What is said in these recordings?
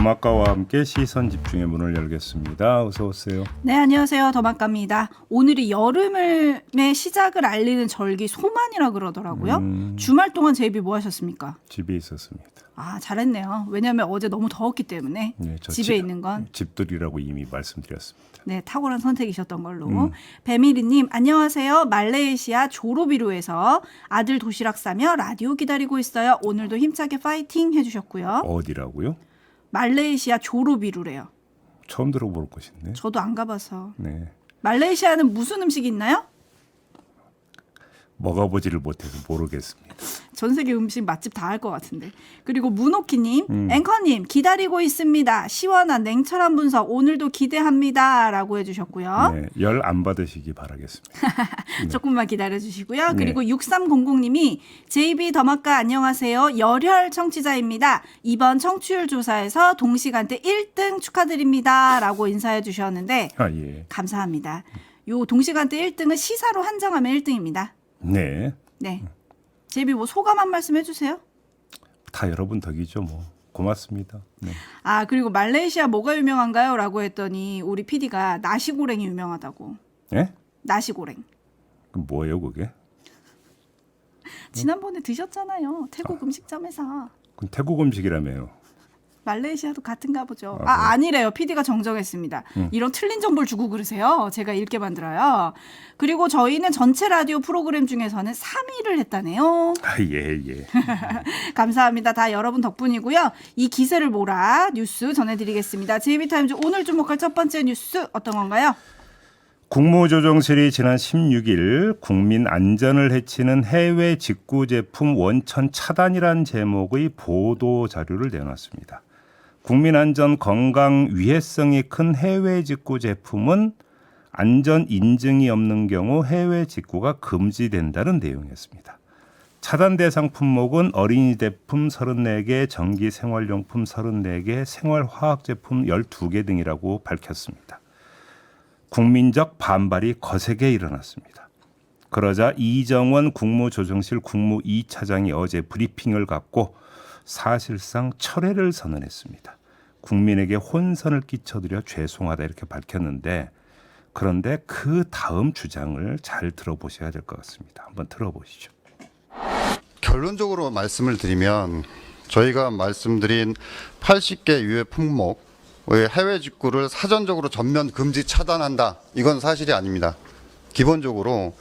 더마카와 함께 시선 집중의 문을 열겠습니다. 어서 오세요. 네, 안녕하세요. 더마카입니다. 오늘이 여름의 시작을 알리는 절기 소만이라 그러더라고요. 주말 동안 제이비 뭐 하셨습니까? 집에 있었습니다. 아, 잘했네요. 왜냐하면 어제 너무 더웠기 때문에 네, 집에 있는 건 집들이라고 이미 말씀드렸습니다. 네, 탁월한 선택이셨던 걸로. 배미리님, 안녕하세요. 말레이시아 조로비루에서 아들 도시락 싸며 라디오 기다리고 있어요. 오늘도 힘차게 파이팅 해주셨고요. 어디라고요? 말레이시아 조로비루래요. 처음 들어볼 것인데. 저도 안 가봐서. 네. 말레이시아는 무슨 음식이 있나요? 먹어보지를 못해서 모르겠습니다. 전 세계 음식 맛집 다 할 것 같은데. 그리고 문호키님, 앵커님 기다리고 있습니다. 시원한 냉철한 분석 오늘도 기대합니다. 라고 해주셨고요. 네, 열 안 받으시기 바라겠습니다. 조금만 기다려주시고요. 네. 그리고 6300님이 JB 더마카 안녕하세요. 열혈 청취자입니다. 이번 청취율 조사에서 동시간대 1등 축하드립니다. 라고 인사해 주셨는데 아, 예. 감사합니다. 요 동시간대 1등은 시사로 한정하면 1등입니다. 네. 네. 제비 뭐 소감 한 말씀 해주세요. 다 여러분 덕이죠, 뭐. 고맙습니다. 네. 아, 그리고 말레이시아 뭐가 유명한가요? 라고 했더니 우리 PD가 나시고랭이 유명하다고. 예? 나시고랭. 그럼 뭐예요, 그게? 지난번에 드셨잖아요. 태국 음식점에서. 그럼 태국 음식이라며요. 말레이시아도 같은가 보죠. 아, 네. 아니래요. PD가 정정했습니다. 이런 틀린 정보를 주고 그러세요. 제가 읽게 만들어요. 그리고 저희는 전체 라디오 프로그램 중에서는 3위를 했다네요. 아, 예, 예. 감사합니다. 다 여러분 덕분이고요. 이 기세를 몰아 뉴스 전해드리겠습니다. JB타임즈 오늘 주목할 첫 번째 뉴스 어떤 건가요? 국무조정실이 지난 16일 국민 안전을 해치는 해외 직구 제품 원천 차단이란 제목의 보도 자료를 내놨습니다. 국민 안전 건강 위해성이 큰 해외 직구 제품은 안전 인증이 없는 경우 해외 직구가 금지된다는 내용이었습니다. 차단 대상 품목은 어린이 제품 34개, 전기 생활용품 34개, 생활화학 제품 12개 등이라고 밝혔습니다. 국민적 반발이 거세게 일어났습니다. 그러자 이정원 국무조정실 국무 2차장이 어제 브리핑을 갖고 사실상 철회를 선언했습니다. 국민에게 혼선을 끼쳐드려 죄송하다 이렇게 밝혔는데 그런데 그 다음 주장을 잘 들어보셔야 될 것 같습니다. 한번 들어보시죠. 결론적으로 말씀을 드리면 저희가 말씀드린 80개 유해 품목의 해외 직구를 사전적으로 전면 금지 차단한다. 이건 사실이 아닙니다. 기본적으로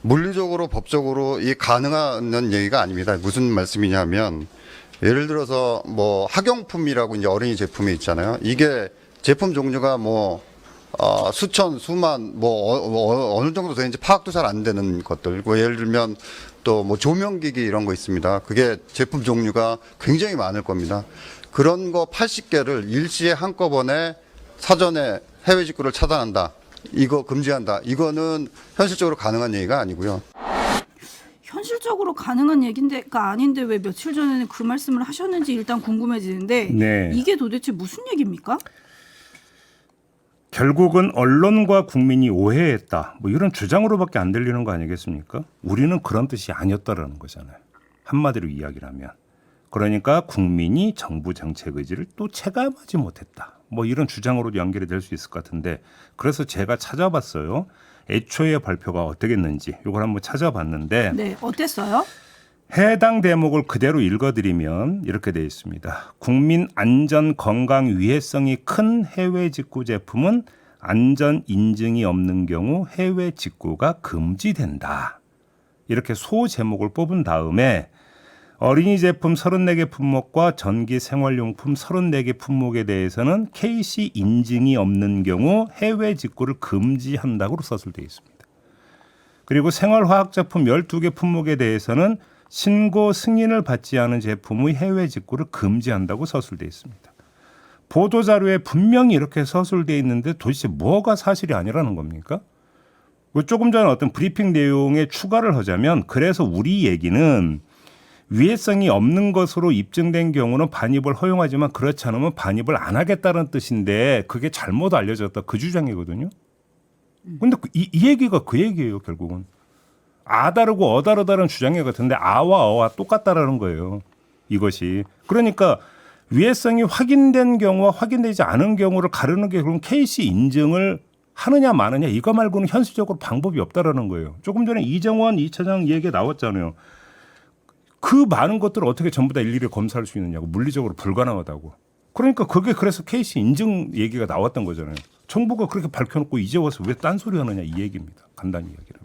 물리적으로 법적으로 이 가능한 얘기가 아닙니다. 무슨 말씀이냐면 예를 들어서 뭐 학용품이라고 이제 어린이 제품이 있잖아요. 이게 제품 종류가 뭐 수천, 수만, 뭐 어느 정도 되는지 파악도 잘 안 되는 것들. 예를 들면 또 뭐 조명기기 이런 거 있습니다. 그게 제품 종류가 굉장히 많을 겁니다. 그런 거 80개를 일시에 한꺼번에 사전에 해외 직구를 차단한다. 이거 금지한다. 이거는 현실적으로 가능한 얘기가 아니고요. 현실적으로 가능한 얘기가 아닌데 왜 며칠 전에는 그 말씀을 하셨는지 일단 궁금해지는데 네. 이게 도대체 무슨 얘기입니까? 결국은 언론과 국민이 오해했다. 뭐 이런 주장으로밖에 안 들리는 거 아니겠습니까? 우리는 그런 뜻이 아니었다라는 거잖아요. 한마디로 이야기를 하면. 그러니까 국민이 정부 정책 의지를 또 체감하지 못했다. 뭐 이런 주장으로 연결이 될 수 있을 것 같은데 그래서 제가 찾아봤어요. 애초에 발표가 어떻겠는지 이걸 한번 찾아봤는데 네, 어땠어요? 해당 대목을 그대로 읽어드리면 이렇게 되어 있습니다. 국민 안전 건강 위해성이 큰 해외 직구 제품은 안전 인증이 없는 경우 해외 직구가 금지된다. 이렇게 소 제목을 뽑은 다음에 어린이 제품 34개 품목과 전기 생활용품 34개 품목에 대해서는 KC 인증이 없는 경우 해외 직구를 금지한다고 서술되어 있습니다. 그리고 생활화학 제품 12개 품목에 대해서는 신고 승인을 받지 않은 제품의 해외 직구를 금지한다고 서술되어 있습니다. 보도자료에 분명히 이렇게 서술되어 있는데 도대체 뭐가 사실이 아니라는 겁니까? 조금 전에 어떤 브리핑 내용에 추가를 하자면 그래서 우리 얘기는 위해성이 없는 것으로 입증된 경우는 반입을 허용하지만 그렇지 않으면 반입을 안 하겠다는 뜻인데 그게 잘못 알려졌다. 그 주장이거든요. 근데 이 얘기가 그 얘기예요, 결국은. 아 다르고 어 다르다는 주장이 같은데 아와 어와 똑같다라는 거예요. 이것이. 그러니까 위해성이 확인된 경우와 확인되지 않은 경우를 가르는 게 그럼 케이스 인증을 하느냐 마느냐 이거 말고는 현실적으로 방법이 없다라는 거예요. 조금 전에 이정원 2차장 얘기 나왔잖아요. 그 많은 것들을 어떻게 전부 다 일일이 검사할 수 있느냐고 물리적으로 불가능하다고. 그러니까 그게 그래서 케이스 인증 얘기가 나왔던 거잖아요. 정부가 그렇게 밝혀놓고 이제 와서 왜 딴소리 하느냐 이 얘기입니다. 간단히 이야기하면.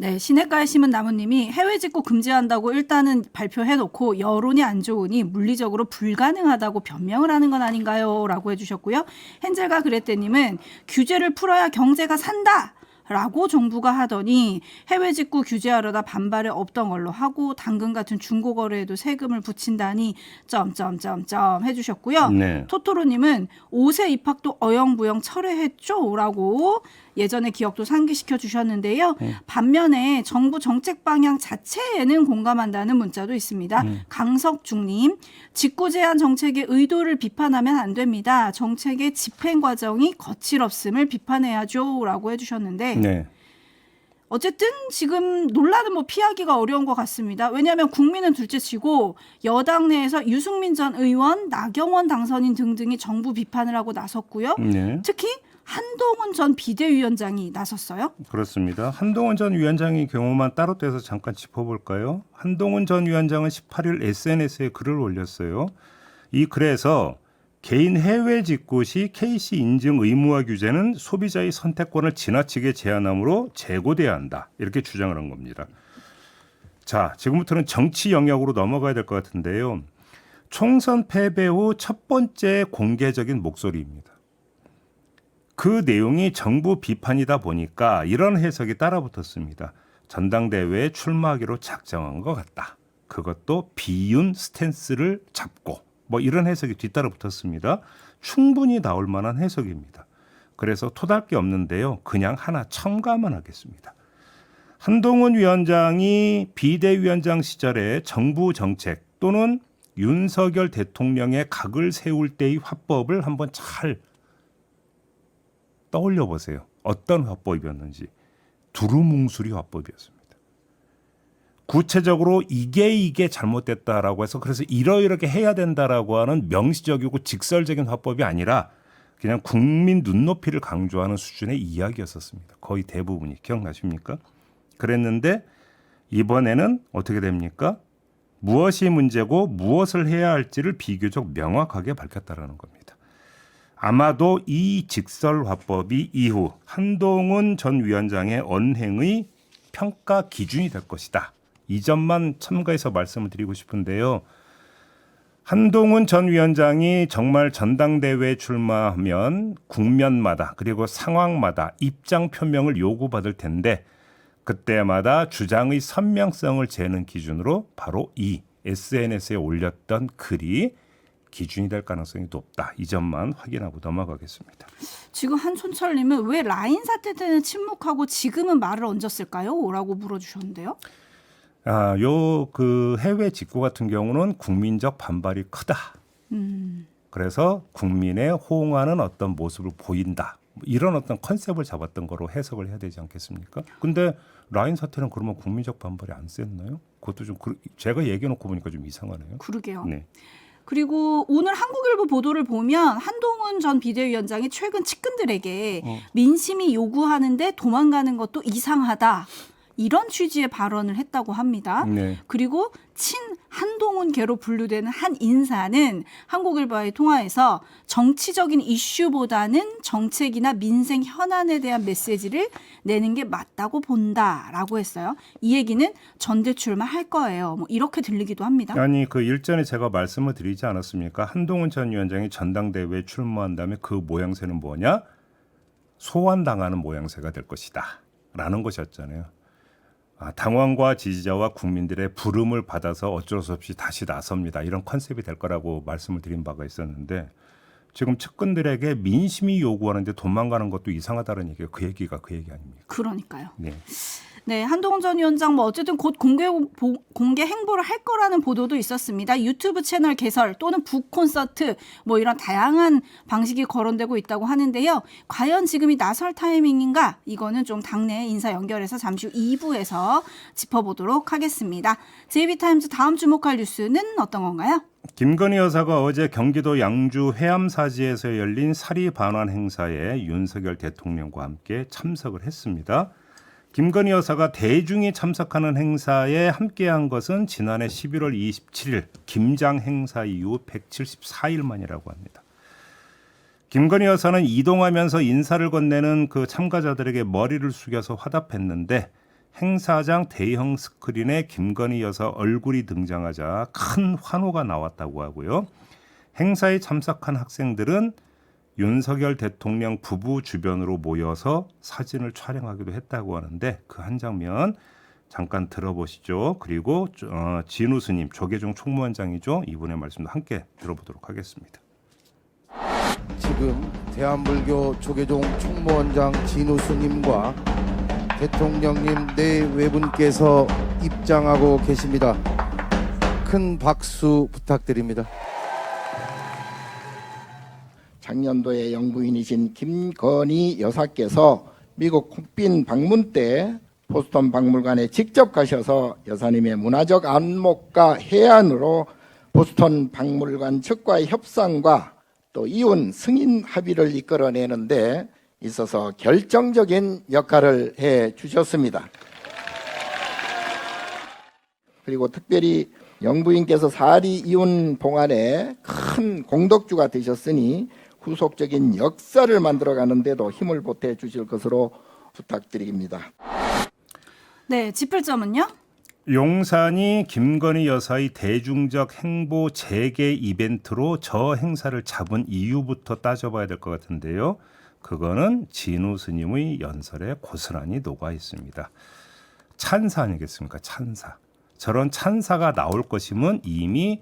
네, 시냇가의 심은 나무님이 해외 직구 금지한다고 일단은 발표해놓고 여론이 안 좋으니 물리적으로 불가능하다고 변명을 하는 건 아닌가요? 라고 해주셨고요. 헨젤과 그레테님은 규제를 풀어야 경제가 산다! 라고 정부가 하더니 해외 직구 규제하려다 반발이 없던 걸로 하고 당근 같은 중고거래에도 세금을 붙인다니 점점점점 해주셨고요. 네. 토토로님은 5세 입학도 어영부영 철회했죠? 라고 예전의 기억도 상기시켜 주셨는데요. 반면에 정부 정책 방향 자체에는 공감한다는 문자도 있습니다. 강석중님, 직구 제한 정책의 의도를 비판하면 안 됩니다. 정책의 집행 과정이 거칠었음을 비판해야죠. 라고 해주셨는데 네. 어쨌든 지금 논란은 뭐 피하기가 어려운 것 같습니다. 왜냐하면 국민은 둘째치고 여당 내에서 유승민 전 의원, 나경원 당선인 등등이 정부 비판을 하고 나섰고요. 네. 특히 한동훈 전 비대위원장이 나섰어요. 그렇습니다. 한동훈 전 위원장의 경우만 따로 떼서 잠깐 짚어볼까요? 한동훈 전 위원장은 18일 SNS에 글을 올렸어요. 이 글에서 개인 해외 직구 시 KC 인증 의무화 규제는 소비자의 선택권을 지나치게 제한하므로 재고돼야 한다. 이렇게 주장을 한 겁니다. 자, 지금부터는 정치 영역으로 넘어가야 될 것 같은데요. 총선 패배 후 첫 번째 공개적인 목소리입니다. 그 내용이 정부 비판이다 보니까 이런 해석이 따라붙었습니다. 전당대회에 출마하기로 작정한 것 같다. 그것도 비윤 스탠스를 잡고 뭐 이런 해석이 뒤따라 붙었습니다. 충분히 나올 만한 해석입니다. 그래서 토달 게 없는데요. 그냥 하나 첨가만 하겠습니다. 한동훈 위원장이 비대위원장 시절에 정부 정책 또는 윤석열 대통령의 각을 세울 때의 화법을 한번 잘 떠올려 보세요. 어떤 화법이었는지. 두루뭉술이 화법이었습니다. 구체적으로 이게 잘못됐다라고 해서 그래서 이러이렇게 해야 된다라고 하는 명시적이고 직설적인 화법이 아니라 그냥 국민 눈높이를 강조하는 수준의 이야기였었습니다. 거의 대부분이. 기억나십니까? 그랬는데 이번에는 어떻게 됩니까? 무엇이 문제고 무엇을 해야 할지를 비교적 명확하게 밝혔다라는 겁니다. 아마도 이 직설 화법이 이후 한동훈 전 위원장의 언행의 평가 기준이 될 것이다. 이 점만 첨가해서 말씀을 드리고 싶은데요. 한동훈 전 위원장이 정말 전당대회에 출마하면 국면마다 그리고 상황마다 입장 표명을 요구받을 텐데 그때마다 주장의 선명성을 재는 기준으로 바로 이 SNS에 올렸던 글이 기준이 될 가능성이 높다. 이 점만 확인하고 넘어가겠습니다. 지금 한촌철님은 왜 라인 사태 때는 침묵하고 지금은 말을 얹었을까요? 라고 물어주셨는데요. 요 그 해외 직구 같은 경우는 국민적 반발이 크다. 그래서 국민의 호응하는 어떤 모습을 보인다. 이런 어떤 컨셉을 잡았던 거로 해석을 해야 되지 않겠습니까? 근데 라인 사태는 그러면 국민적 반발이 안 셌나요? 그것도 좀 제가 얘기해놓고 보니까 좀 이상하네요. 그러게요. 네. 그리고 오늘 한국일보 보도를 보면 한동훈 전 비대위원장이 최근 측근들에게 민심이 요구하는데 도망가는 것도 이상하다. 이런 취지의 발언을 했다고 합니다. 네. 그리고 친 한동훈계로 분류되는 한 인사는 한국일보와의 통화에서 정치적인 이슈보다는 정책이나 민생 현안에 대한 메시지를 내는 게 맞다고 본다라고 했어요. 이 얘기는 전대 출마할 거예요. 뭐 이렇게 들리기도 합니다. 아니 그 일전에 제가 말씀을 드리지 않았습니까? 한동훈 전 위원장이 전당대회에 출마한다면 그 모양새는 뭐냐? 소환당하는 모양새가 될 것이다. 라는 것이었잖아요. 당원과 지지자와 국민들의 부름을 받아서 어쩔 수 없이 다시 나섭니다. 이런 컨셉이 될 거라고 말씀을 드린 바가 있었는데 지금 측근들에게 민심이 요구하는데 도망가는 것도 이상하다는 얘기가 그 얘기 아닙니까? 그러니까요. 네. 네, 한동훈 전 위원장 뭐 어쨌든 곧 공개 행보를 할 거라는 보도도 있었습니다. 유튜브 채널 개설 또는 북 콘서트 뭐 이런 다양한 방식이 거론되고 있다고 하는데요. 과연 지금이 나설 타이밍인가? 이거는 좀 당내 인사 연결해서 잠시 후 2부에서 짚어보도록 하겠습니다. JB타임즈 다음 주목할 뉴스는 어떤 건가요? 김건희 여사가 어제 경기도 양주 해암사지에서 열린 사리 반환 행사에 윤석열 대통령과 함께 참석을 했습니다. 김건희 여사가 대중이 참석하는 행사에 함께한 것은 지난해 11월 27일 김장 행사 이후 174일 만이라고 합니다. 김건희 여사는 이동하면서 인사를 건네는 그 참가자들에게 머리를 숙여서 화답했는데 행사장 대형 스크린에 김건희 여사 얼굴이 등장하자 큰 환호가 나왔다고 하고요. 행사에 참석한 학생들은 윤석열 대통령 부부 주변으로 모여서 사진을 촬영하기도 했다고 하는데 그 한 장면 잠깐 들어보시죠. 그리고 진우 스님, 조계종 총무원장이죠. 이분의 말씀도 함께 들어보도록 하겠습니다. 지금 대한불교 조계종 총무원장 진우 스님과 대통령님 네 외분께서 입장하고 계십니다. 큰 박수 부탁드립니다. 작년도에 영부인이신 김건희 여사께서 미국 콩빈 방문 때 보스턴 박물관에 직접 가셔서 여사님의 문화적 안목과 해안으로 보스턴 박물관 측과의 협상과 또 이혼 승인 합의를 이끌어내는데 있어서 결정적인 역할을 해 주셨습니다. 그리고 특별히 영부인께서 사리 이혼 봉안에 큰 공덕주가 되셨으니 후속적인 역사를 만들어가는 데도 힘을 보태 주실 것으로 부탁드립니다. 네, 짚을 점은요? 용산이 김건희 여사의 대중적 행보 재개 이벤트로 저 행사를 잡은 이유부터 따져봐야 될 것 같은데요. 그거는 진우 스님의 연설에 고스란히 녹아 있습니다. 찬사 아니겠습니까? 찬사. 저런 찬사가 나올 것이면 이미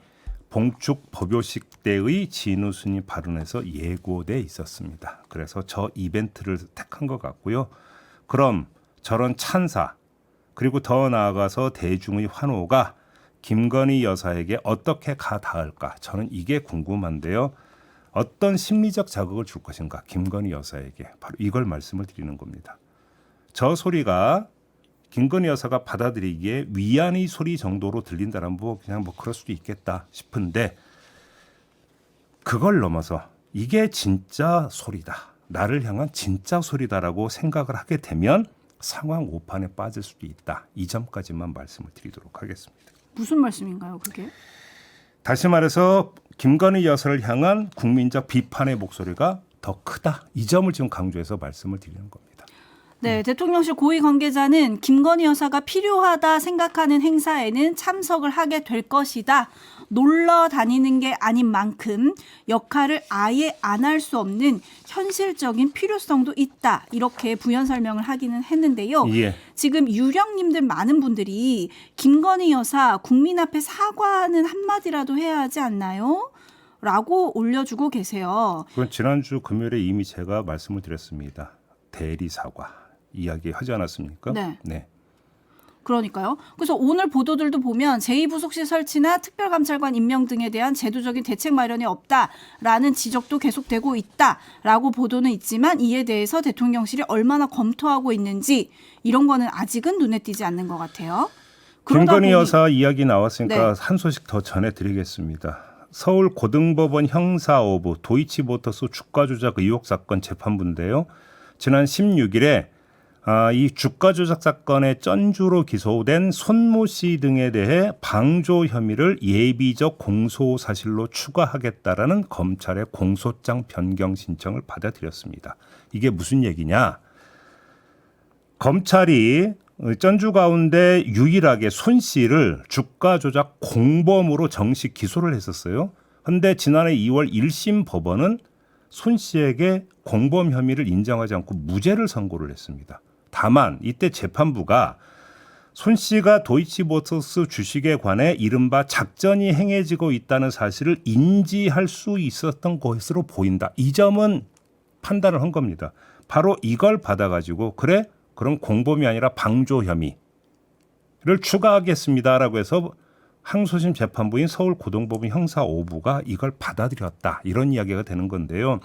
봉축 법요식 때의 진우 스님 발언에서 예고돼 있었습니다. 그래서 저 이벤트를 택한 것 같고요. 그럼 저런 찬사 그리고 더 나아가서 대중의 환호가 김건희 여사에게 어떻게 가 닿을까? 저는 이게 궁금한데요. 어떤 심리적 자극을 줄 것인가? 김건희 여사에게 바로 이걸 말씀을 드리는 겁니다. 저 소리가 김건희 여사가 받아들이기에 위안의 소리 정도로 들린다면 그냥 그럴 수도 있겠다 싶은데 그걸 넘어서 이게 진짜 소리다. 나를 향한 진짜 소리다라고 생각을 하게 되면 상황 오판에 빠질 수도 있다. 이 점까지만 말씀을 드리도록 하겠습니다. 무슨 말씀인가요, 그게? 다시 말해서 김건희 여사를 향한 국민적 비판의 목소리가 더 크다. 이 점을 지금 강조해서 말씀을 드리는 겁니다. 네, 대통령실 고위 관계자는 김건희 여사가 필요하다 생각하는 행사에는 참석을 하게 될 것이다. 놀러 다니는 게 아닌 만큼 역할을 아예 안 할 수 없는 현실적인 필요성도 있다. 이렇게 부연 설명을 하기는 했는데요. 예. 지금 유령님들 많은 분들이 김건희 여사 국민 앞에 사과하는 한마디라도 해야 하지 않나요? 라고 올려주고 계세요. 그건 지난주 금요일에 이미 제가 말씀을 드렸습니다. 대리 사과 이야기하지 않았습니까? 네. 그러니까요. 그래서 오늘 보도들도 보면 제2부속실 설치나 특별감찰관 임명 등에 대한 제도적인 대책 마련이 없다라는 지적도 계속되고 있다라고 보도는 있지만 이에 대해서 대통령실이 얼마나 검토하고 있는지 이런 거는 아직은 눈에 띄지 않는 것 같아요. 김건희 여사 이야기 나왔으니까 네. 한 소식 더 전해드리겠습니다. 서울 고등법원 형사오부 도이치모터스 주가 조작 의혹 사건 재판부인데요. 지난 16일에 이 주가 조작 사건의 전주로 기소된 손모 씨 등에 대해 방조 혐의를 예비적 공소 사실로 추가하겠다라는 검찰의 공소장 변경 신청을 받아들였습니다. 이게 무슨 얘기냐? 검찰이 전주 가운데 유일하게 손 씨를 주가 조작 공범으로 정식 기소를 했었어요. 그런데 지난해 2월 1심 법원은 손 씨에게 공범 혐의를 인정하지 않고 무죄를 선고를 했습니다. 다만 이때 재판부가 손 씨가 도이치모터스 주식에 관해 이른바 작전이 행해지고 있다는 사실을 인지할 수 있었던 것으로 보인다. 이 점은 판단을 한 겁니다. 바로 이걸 받아가지고 그래 그럼 공범이 아니라 방조 혐의를 추가하겠습니다라고 해서 항소심 재판부인 서울고등법원 형사 5부가 이걸 받아들였다. 이런 이야기가 되는 건데요.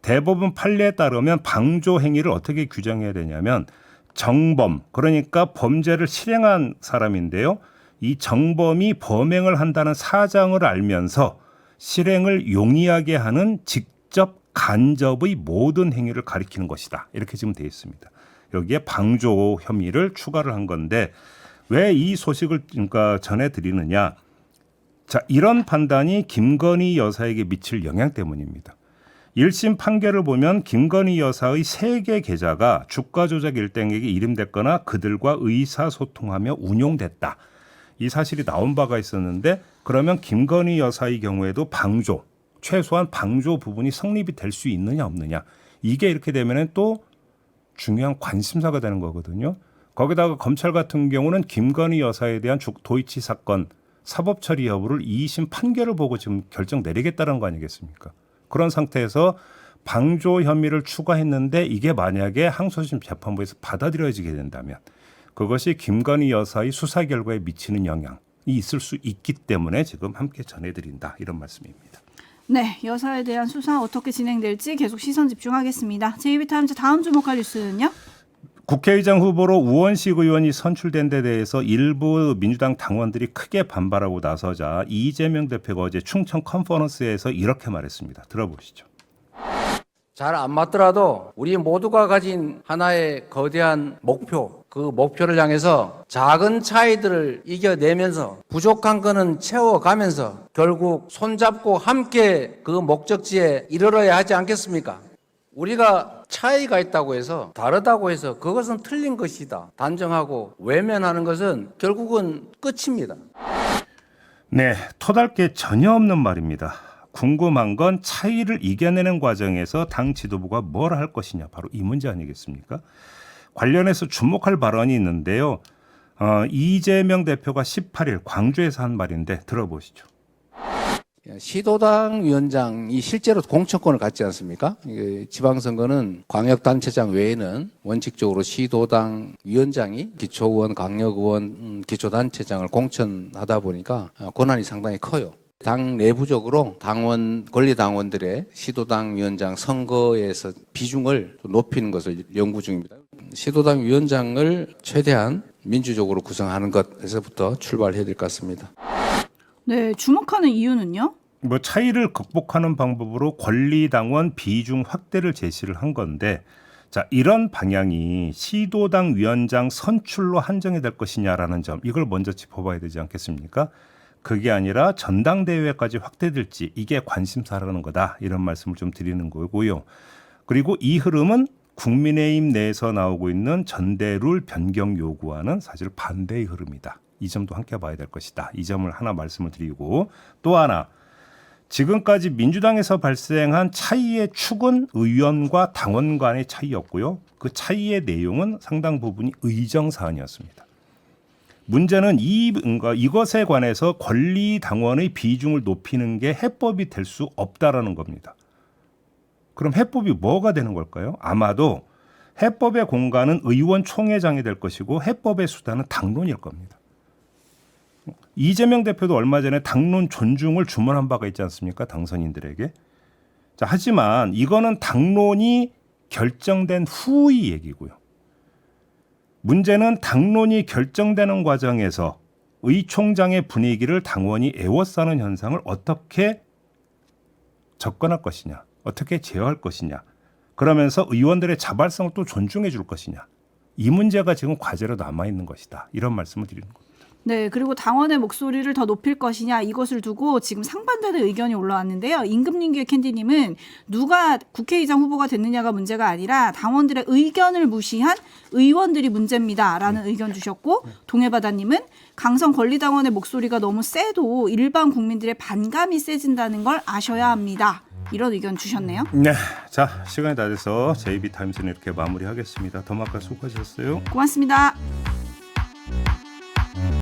대법원 판례에 따르면 방조 행위를 어떻게 규정해야 되냐면 정범, 그러니까 범죄를 실행한 사람인데요. 이 정범이 범행을 한다는 사정을 알면서 실행을 용이하게 하는 직접 간접의 모든 행위를 가리키는 것이다. 이렇게 지금 되어 있습니다. 여기에 방조 혐의를 추가를 한 건데 왜 이 소식을 그러니까 전해드리느냐. 자, 이런 판단이 김건희 여사에게 미칠 영향 때문입니다. 1심 판결을 보면 김건희 여사의 3개 계좌가 주가 조작 일당에게 이름됐거나 그들과 의사소통하며 운용됐다. 이 사실이 나온 바가 있었는데 그러면 김건희 여사의 경우에도 방조, 최소한 방조 부분이 성립이 될 수 있느냐 없느냐. 이게 이렇게 되면 또 중요한 관심사가 되는 거거든요. 거기다가 검찰 같은 경우는 김건희 여사에 대한 도이치 사건 사법 처리 여부를 2심 판결을 보고 지금 결정 내리겠다는 거 아니겠습니까? 그런 상태에서 방조 혐의를 추가했는데 이게 만약에 항소심 재판부에서 받아들여지게 된다면 그것이 김건희 여사의 수사 결과에 미치는 영향이 있을 수 있기 때문에 지금 함께 전해드린다. 이런 말씀입니다. 네, 여사에 대한 수사 어떻게 진행될지 계속 시선 집중하겠습니다. JB타임즈 다음 주목할 뉴스는요? 국회의장 후보로 우원식 의원이 선출된 데 대해서 일부 민주당 당원들이 크게 반발하고 나서자 이재명 대표가 어제 충청 컨퍼런스에서 이렇게 말했습니다. 들어보시죠. 잘 안 맞더라도 우리 모두가 가진 하나의 거대한 목표, 그 목표를 향해서 작은 차이들을 이겨내면서 부족한 거는 채워가면서 결국 손잡고 함께 그 목적지에 이르러야 하지 않겠습니까? 우리가 차이가 있다고 해서 다르다고 해서 그것은 틀린 것이다 단정하고 외면하는 것은 결국은 끝입니다. 네, 토달 게 전혀 없는 말입니다. 궁금한 건 차이를 이겨내는 과정에서 당 지도부가 뭘 할 것이냐, 바로 이 문제 아니겠습니까? 관련해서 주목할 발언이 있는데요. 이재명 대표가 18일 광주에서 한 말인데 들어보시죠. 시도당 위원장이 실제로 공천권을 갖지 않습니까? 지방선거는 광역단체장 외에는 원칙적으로 시도당 위원장이 기초의원, 강력의원, 기초단체장을 공천하다 보니까 권한이 상당히 커요. 당 내부적으로 당원, 권리당원들의 시도당 위원장 선거에서 비중을 높이는 것을 연구 중입니다. 시도당 위원장을 최대한 민주적으로 구성하는 것에서부터 출발해야 될 것 같습니다. 네, 주목하는 이유는요? 뭐 차이를 극복하는 방법으로 권리당원 비중 확대를 제시를 한 건데, 자, 이런 방향이 시도당 위원장 선출로 한정이 될 것이냐라는 점, 이걸 먼저 짚어봐야 되지 않겠습니까? 그게 아니라 전당대회까지 확대될지 이게 관심사라는 거다, 이런 말씀을 좀 드리는 거고요. 그리고 이 흐름은 국민의힘 내에서 나오고 있는 전대룰 변경 요구와는 사실 반대의 흐름이다. 이 점도 함께 봐야 될 것이다. 이 점을 하나 말씀을 드리고, 또 하나, 지금까지 민주당에서 발생한 차이의 축은 의원과 당원 간의 차이였고요. 그 차이의 내용은 상당 부분이 의정 사안이었습니다. 문제는 이것에 관해서 권리 당원의 비중을 높이는 게 해법이 될 수 없다라는 겁니다. 그럼 해법이 뭐가 되는 걸까요? 아마도 해법의 공간은 의원총회장이 될 것이고 해법의 수단은 당론일 겁니다. 이재명 대표도 얼마 전에 당론 존중을 주문한 바가 있지 않습니까? 당선인들에게. 자, 하지만 이거는 당론이 결정된 후의 얘기고요. 문제는 당론이 결정되는 과정에서 의총장의 분위기를 당원이 애워싸는 현상을 어떻게 접근할 것이냐, 어떻게 제어할 것이냐, 그러면서 의원들의 자발성을 또 존중해 줄 것이냐, 이 문제가 지금 과제로 남아있는 것이다. 이런 말씀을 드리는 겁니다. 네, 그리고 당원의 목소리를 더 높일 것이냐 이것을 두고 지금 상반되는 의견이 올라왔는데요. 임금님규의 캔디님은 누가 국회의장 후보가 됐느냐가 문제가 아니라 당원들의 의견을 무시한 의원들이 문제입니다라는 의견 주셨고, 동해바다님은 강성 권리당원의 목소리가 너무 세도 일반 국민들의 반감이 세진다는 걸 아셔야 합니다. 이런 의견 주셨네요. 네, 자, 시간이 다 돼서 JB타임즈는 이렇게 마무리하겠습니다. 더마카 수고하셨어요. 고맙습니다.